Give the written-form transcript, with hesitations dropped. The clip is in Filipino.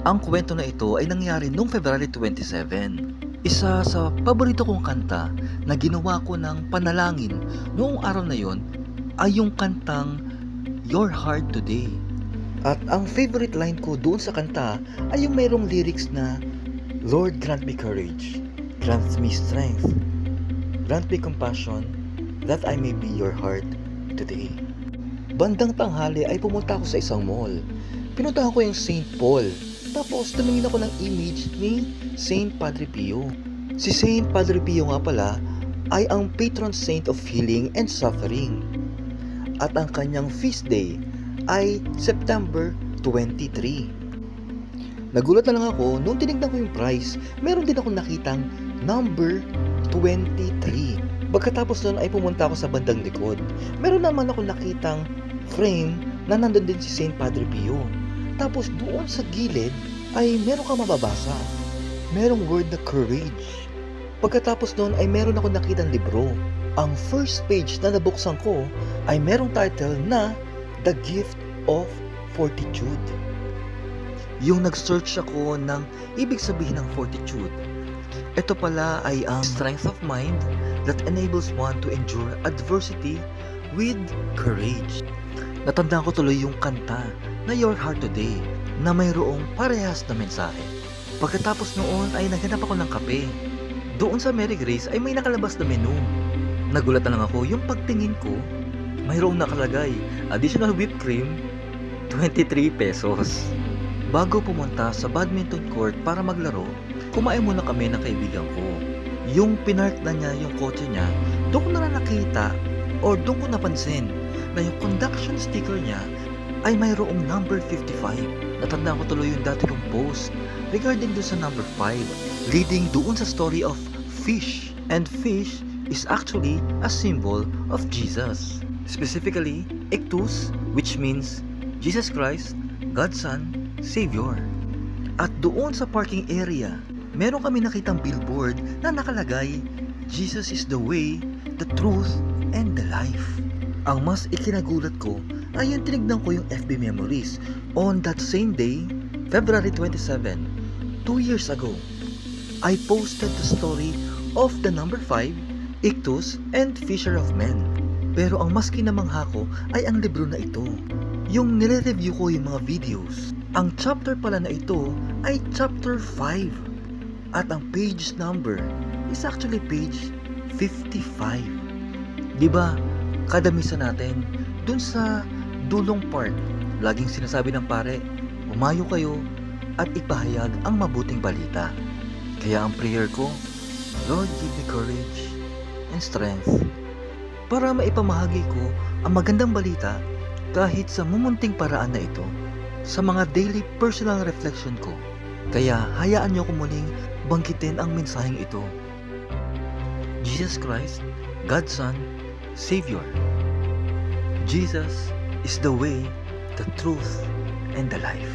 Ang kwento na ito ay nangyari noong February 27. Isa sa paborito kong kanta na ginawa ko ng panalangin noong araw na yon ay yung kantang Your Heart Today. At ang favorite line ko doon sa kanta ay yung mayroong lyrics na Lord, grant me courage, grant me strength, grant me compassion, that I may be your heart today. Bandang tanghali ay pumunta ako sa isang mall. Pinuntahan ko yung St. Paul. Tapos tumingin ako ng image ni Saint Padre Pio. Si Saint Padre Pio nga pala ay ang patron saint of healing and suffering. At ang kanyang feast day ay September 23. Nagulat na lang ako nung tinignan ko yung price. Meron din akong nakitang number 23. Pagkatapos nun ay pumunta ako sa bandang likod. Meron naman ako nakitang frame na nandun din si Saint Padre Pio. Tapos doon sa gilid ay meron ka mababasa. Merong word na courage. Pagkatapos nun ay meron ako nakitang libro. Ang first page na nabuksan ko ay merong title na The Gift of Fortitude. Yung nag-search ako ng ibig sabihin ng fortitude, ito pala ay ang strength of mind that enables one to endure adversity with courage. Natandaan ko tuloy yung kanta na Your Heart Today na mayroong parehas na mensahe. Pagkatapos noon ay naghanap ako ng kape. Doon sa Mary Grace ay may nakalabas na menu. Nagulat na lang ako yung pagtingin ko, mayroong nakalagay additional whipped cream, 23 pesos. Bago pumunta sa badminton court para maglaro, kumain muna kami ng kaibigan ko. Yung pinark na niya yung kotse niya, doon ko na nakita or doon ko napansin na yung conduction sticker niya ay mayroong number 55. Natandaan ko tuloy yung dati kong post regarding doon sa number 5, leading doon sa story of fish. And fish is actually a symbol of Jesus. Specifically, Ictus, which means Jesus Christ, God's Son, Savior. At doon sa parking area, meron kami nakitang billboard na nakalagay, Jesus is the way, the truth, and the life. Ang mas ikinagulat ko ay yung tinignan ko yung FB memories. On that same day, February 27, 2 years ago, I posted the story of the number 5, Ictus, and Fisher of Men. Pero ang mas kinamangha ko ay ang libro na ito. Yung nire-review ko yung mga videos. Ang chapter pala na ito ay chapter 5. At ang page number is actually page 55. Diba, kada misa natin, dun sa dulong part, laging sinasabi ng pare, umayo kayo at ipahayag ang mabuting balita. Kaya ang prayer ko, Lord, give me courage and strength para maipamahagi ko ang magandang balita kahit sa mumunting paraan na ito sa mga daily personal reflection ko. Kaya hayaan niyo ko muling banggitin ang mensaheng ito. Jesus Christ, God's Son, Savior. Jesus is the way, the truth, and the life.